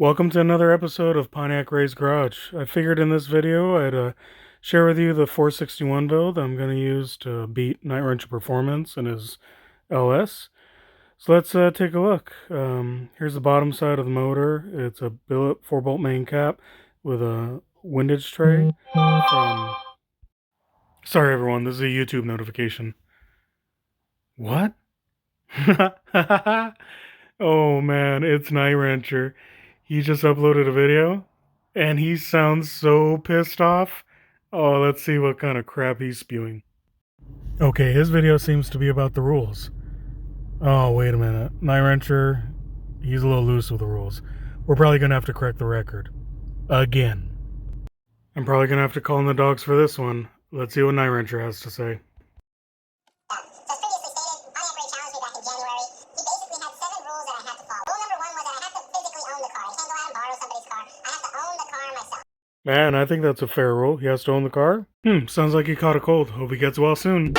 Welcome to another episode of PontiacRaysGarage. I figured in this video I'd share with you the 461 build I'm going to use to beat Nightwrencher performance in his LS. So let's take a look. Here's the bottom side of the motor. It's a billet 4-bolt main cap with a windage tray. Sorry everyone, this is a YouTube notification. What? Oh man, it's Nightwrencher. He just uploaded a video, and he sounds so pissed off. Oh, let's see what kind of crap he's spewing. Okay, his video seems to be about the rules. Oh, wait a minute. Nightwrencher, he's a little loose with the rules. We're probably going to have to correct the record. Again. I'm probably going to have to call in the dogs for this one. Let's see what Nightwrencher has to say. Man, I think that's a fair rule. He has to own the car. Sounds like he caught a cold. Hope he gets well soon.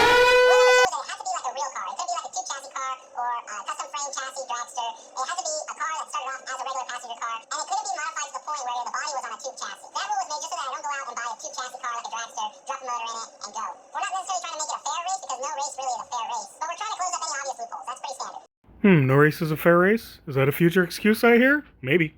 No race is a fair race? Is that a future excuse I hear? Maybe.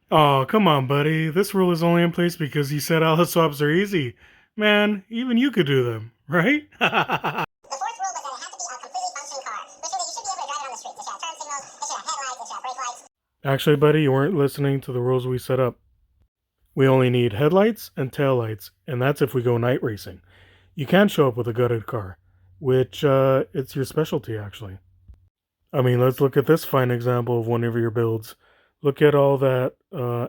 Oh, come on, buddy. This rule is only in place because he said LS swaps are easy. Man, even you could do them, right? The fourth rule was that it had to be a completely functioning car, which means that you should be able to drive it on the street. It should have turn signals, it should have headlights, it should have brake lights. Actually, buddy, you weren't listening to the rules we set up. We only need headlights and taillights, and that's if we go night racing. You can show up with a gutted car, which, it's your specialty, actually. I mean, let's look at this fine example of one of your builds. Look at all that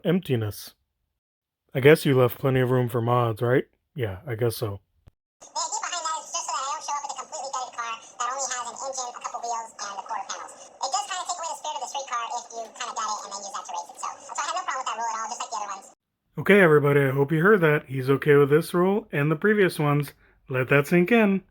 emptiness. I guess you left plenty of room for mods, right? Yeah, I guess so. The idea behind that is just so that I don't show up with a completely gutted car that only has an engine, a couple wheels, and a quarter panels. It does kind of take away the spirit of the street car if you kind of gut it and then use that to race it. So I have no problem with that rule at all, just like the other ones. Okay, everybody, I hope you heard that. He's okay with this rule and the previous ones. Let that sink in.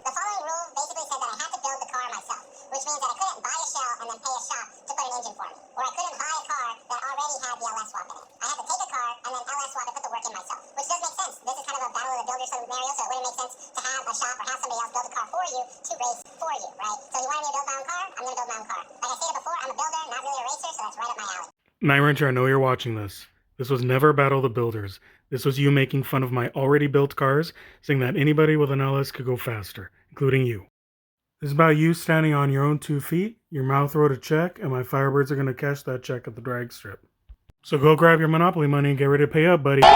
The following rule basically said that I had to build the car myself, which means that I couldn't buy a shell and then pay a shop to put an engine for me, or I couldn't buy a car that already had the LS swap in it. I had to take a car and then LS swap and put the work in myself, which does make sense. This is kind of a battle of the builders scenario, so it wouldn't make sense to have a shop or have somebody else build a car for you to race for you, right? So you wanted me to build my own car? I'm going to build my own car. Like I stated before, I'm a builder, not really a racer, so that's right up my alley. Nightwrencher, I know you're watching this. This was never a battle of the builders. This was you making fun of my already built cars, saying that anybody with an LS could go faster, including you. This is about you standing on your own 2 feet, your mouth wrote a check, and my Firebirds are going to cash that check at the drag strip. So go grab your Monopoly money and get ready to pay up, buddy. The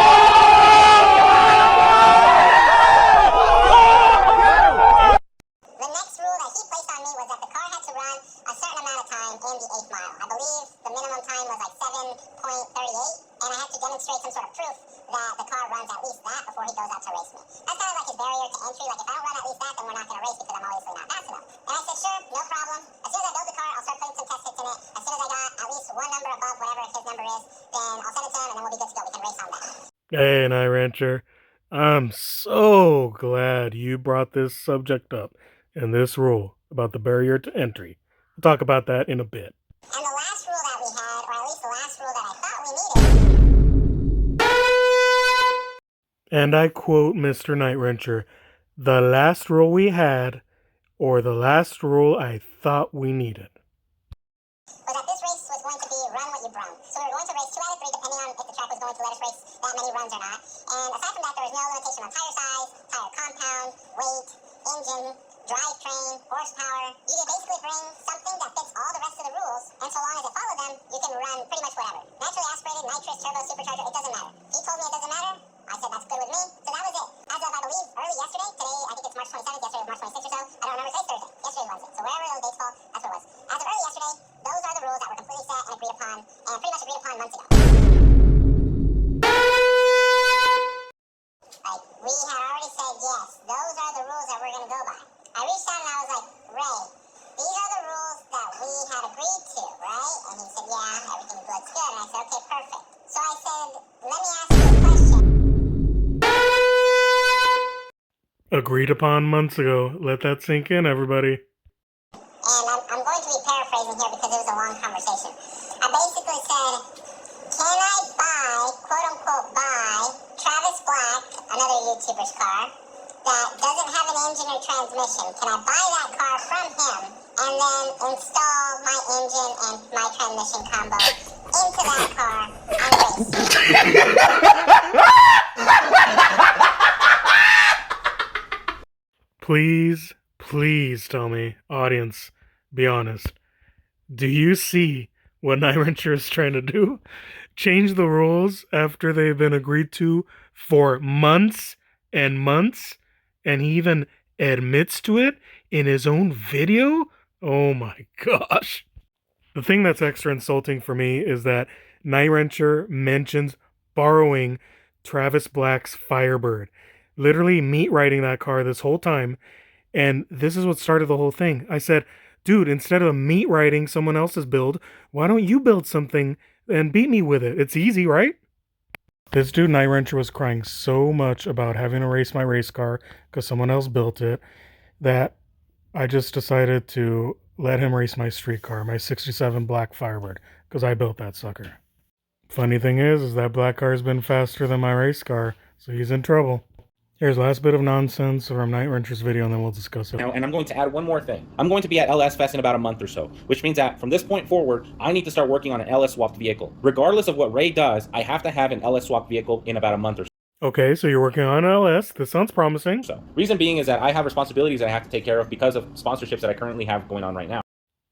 next rule that he placed on me was that the car had to run a certain amount of time in the 8th mile. I believe the minimum time was like 7.38, and I had to demonstrate some sort of proof that the car runs at least that before he goes out to race me. That's kind of like his barrier to entry. Like, if I don't run at least that, then we're not going to race because I'm obviously not fast enough. And I said, sure, no problem. As soon as I build the car, I'll start putting some test hits in it. As soon as I got at least one number above whatever his number is, then I'll send it to him, and then we'll be good to go. We can race on that. Hey, Nightwrencher. I'm so glad you brought this subject up and this rule about the barrier to entry. We'll talk about that in a bit. And the last rule that we had, or at least the last rule that I thought we needed. And I quote Mr. Nightwrencher, the last rule we had, or the last rule I thought we needed. Was that this race was going to be run what you brung. So we were going to race 2 out of 3 depending on if the track was going to let us race that many runs or not. And aside from that, there was no limitation on tire size, tire compound, weight, engine, drivetrain, horsepower. You can basically bring something that fits all the rest of the rules, and so long as it followed them, you can run pretty much whatever. Naturally aspirated, nitrous, turbo, supercharger, it doesn't matter. He told me it doesn't matter. I said that's good with me. So that was it. As of, I believe, early yesterday, today, I think it's March 27th, yesterday was March 26th or so. I don't remember, today's Thursday. Yesterday was Wednesday. So wherever those dates fall, that's what it was. As of early yesterday, those are the rules that were completely set and agreed upon, and pretty much agreed upon months ago. Like, we had already said, yes, those are the rules that we're agreed to, right? And he said, yeah, everything looks good. And I said, okay, perfect. So I said, let me ask you a question. Agreed upon months ago. Let that sink in, everybody. And I'm going to be paraphrasing here because it was a long conversation. I basically said, can I buy, quote unquote, buy Travis Black, another YouTuber's car, that doesn't have an engine or transmission? Can I buy that car from him and then install my engine and my transmission combo into that car and race? Please tell me, audience, be honest. Do you see what Nightwrencher is trying to do? Change the rules after they've been agreed to for months and months, and he even admits to it in his own video? Oh my gosh. The thing that's extra insulting for me is that Nightwrencher mentions borrowing Travis Black's Firebird. Literally meat riding that car this whole time. And this is what started the whole thing. I said, dude, instead of meat riding someone else's build, why don't you build something and beat me with it? It's easy, right? This dude, Nightwrencher, was crying so much about having to race my race car because someone else built it that I just decided to let him race my street car, my 67 Black Firebird, because I built that sucker. Funny thing is that black car's been faster than my race car, so he's in trouble. Here's the last bit of nonsense from Nightwrencher's video, and then we'll discuss it. Now, and I'm going to add one more thing. I'm going to be at LS Fest in about a month or so, which means that from this point forward, I need to start working on an LS swapped vehicle. Regardless of what Ray does, I have to have an LS swapped vehicle in about a month or so. Okay, so you're working on LS. This sounds promising. So, reason being is that I have responsibilities that I have to take care of because of sponsorships that I currently have going on right now.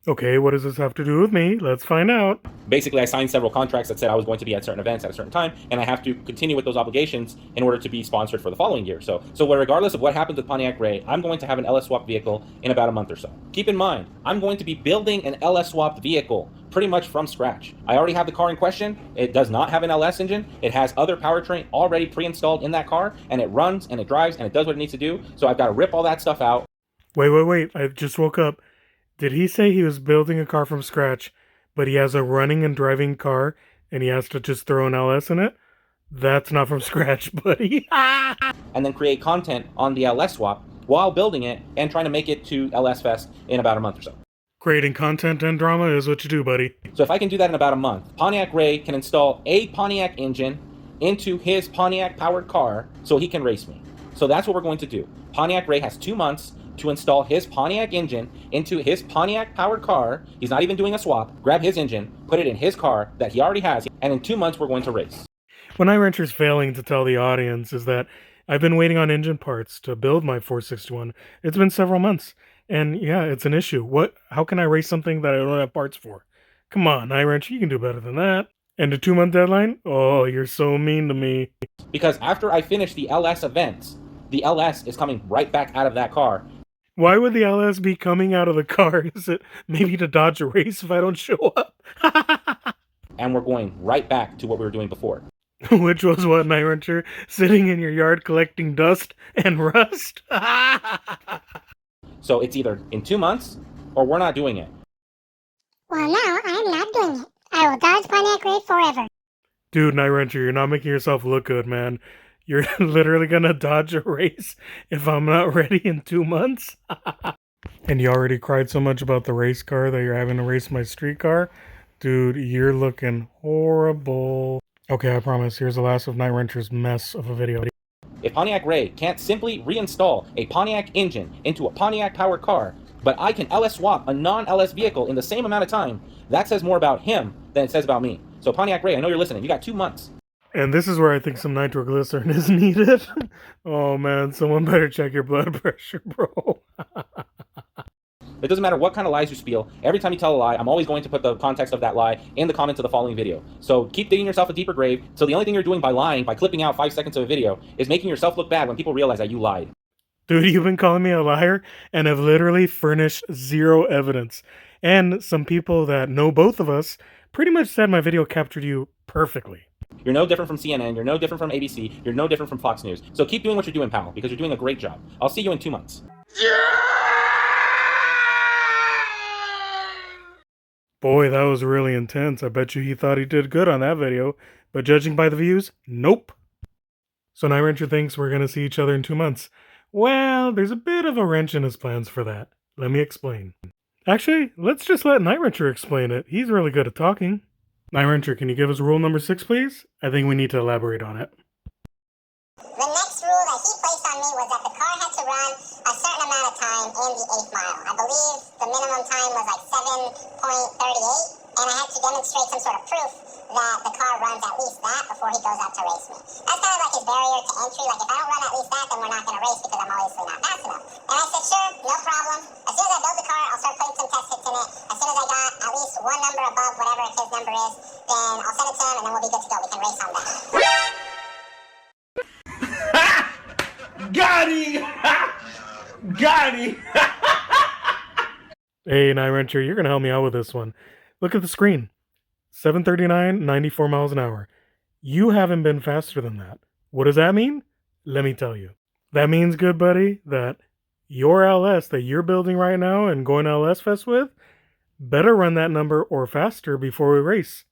Okay, what does this have to do with me? Let's find out. Basically, I signed several contracts that said I was going to be at certain events at a certain time, and I have to continue with those obligations in order to be sponsored for the following year. So regardless of what happens with Pontiac Ray, I'm going to have an LS swapped vehicle in about a month or so. Keep in mind, I'm going to be building an LS swapped vehicle pretty much from scratch. I already have the car in question. It does not have an LS engine. It has other powertrain already pre-installed in that car, and it runs and it drives and it does what it needs to do. So I've got to rip all that stuff out. Wait. I just woke up. Did he say he was building a car from scratch, but he has a running and driving car, and he has to just throw an LS in it? That's not from scratch, buddy. And then create content on the LS swap while building it and trying to make it to LS Fest in about a month or so. Creating content and drama is what you do, buddy. So if I can do that in about a month, Pontiac Ray can install a Pontiac engine into his Pontiac powered car so he can race me. So that's what we're going to do. Pontiac Ray has 2 months to install his Pontiac engine into his Pontiac powered car. He's not even doing a swap. Grab his engine, put it in his car that he already has, and in 2 months we're going to race. What Nightwrencher's failing to tell the audience is that I've been waiting on engine parts to build my 461. It's been several months, and yeah, it's an issue. How can I race something that I don't have parts for? Come on, Nightwrencher, you can do better than that. And a 2-month deadline? Oh, you're so mean to me. Because after I finish the LS events, the LS is coming right back out of that car. Why would the LS be coming out of the car? Is it maybe to dodge a race if I don't show up? And we're going right back to what we were doing before. Which was what, Nightwrencher? Sitting in your yard collecting dust and rust? So it's either in 2 months or we're not doing it. Well, now I'm not doing it. I will dodge Pontiac Ray forever. Dude, Nightwrencher, you're not making yourself look good, man. You're literally gonna dodge a race if I'm not ready in 2 months? And you already cried so much about the race car that you're having to race my street car? Dude, you're looking horrible. Okay, I promise. Here's the last of Nightwrencher's mess of a video. If Pontiac Ray can't simply reinstall a Pontiac engine into a Pontiac powered car, but I can LS swap a non-LS vehicle in the same amount of time, that says more about him than it says about me. So Pontiac Ray, I know you're listening. You got 2 months. And this is where I think some nitroglycerin is needed. Oh man, someone better check your blood pressure, bro. It doesn't matter what kind of lies you spiel. Every time you tell a lie, I'm always going to put the context of that lie in the comments of the following video. So keep digging yourself a deeper grave. So the only thing you're doing by lying, by clipping out 5 seconds of a video, is making yourself look bad when people realize that you lied. Dude, you've been calling me a liar and have literally furnished zero evidence. And some people that know both of us pretty much said my video captured you perfectly. You're no different from CNN, you're no different from ABC, you're no different from Fox News. So keep doing what you're doing, pal, because you're doing a great job. I'll see you in 2 months. Boy, that was really intense. I bet you he thought he did good on that video, but judging by the views, nope. So Nightwrencher thinks we're gonna see each other in 2 months. Well, there's a bit of a wrench in his plans for that. Let me explain. Actually, let's just let Nightwrencher explain it. He's really good at talking. Nightwrencher, can you give us rule number 6, please? I think we need to elaborate on it. The next rule that he placed on me was that the car had to run a certain amount of time in the 8th mile. I believe the minimum time was like 7.38, and I had to demonstrate some sort of proof that the car runs at least that before he goes out to race me. That's kind of like his barrier to entry. Like, if I don't run at least that, then we're not going to race because I'm obviously not fast enough. And I said, sure, no problem. As soon as I build the car, I'll start putting some test hits in it. As soon as I got at least one number above whatever his number is, then I'll send it to him, and then we'll be good to go. We can race on that. Got him! Got him! Hey, Nightwrencher, you're gonna help me out with this one. Look at the screen. 739, 94 miles an hour. You haven't been faster than that. What does that mean? Let me tell you. That means, good buddy, that your LS that you're building right now and going to LS Fest with better run that number or faster before we race.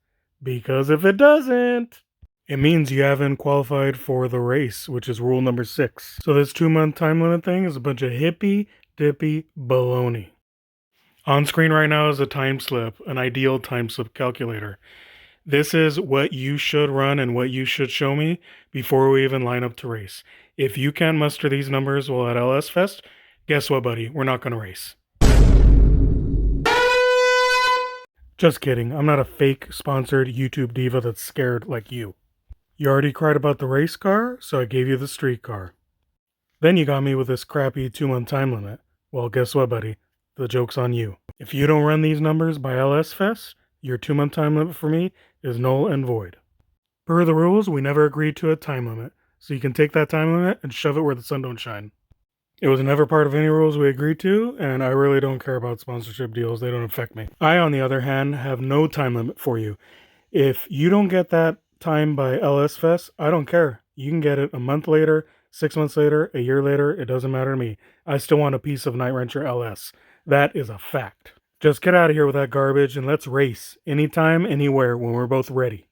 Because if it doesn't, it means you haven't qualified for the race, which is rule number 6. So this 2-month time limit thing is a bunch of hippy-dippy baloney. On screen right now is a time slip, an ideal time slip calculator. This is what you should run and what you should show me before we even line up to race. If you can't muster these numbers while at LS Fest, guess what, buddy? We're not going to race. Just kidding. I'm not a fake sponsored YouTube diva that's scared like you. You already cried about the race car, so I gave you the street car. Then you got me with this crappy 2-month time limit. Well, guess what, buddy? The joke's on you. If you don't run these numbers by LS Fest, your 2-month time limit for me is null and void. Per the rules, we never agreed to a time limit, so you can take that time limit and shove it where the sun don't shine. It was never part of any rules we agreed to, and I really don't care about sponsorship deals. They don't affect me. I, on the other hand, have no time limit for you. If you don't get that time by LS Fest, I don't care. You can get it a month later, 6 months later, a year later. It doesn't matter to me. I still want a piece of Nightwrencher LS. That is a fact. Just get out of here with that garbage and let's race anytime, anywhere when we're both ready.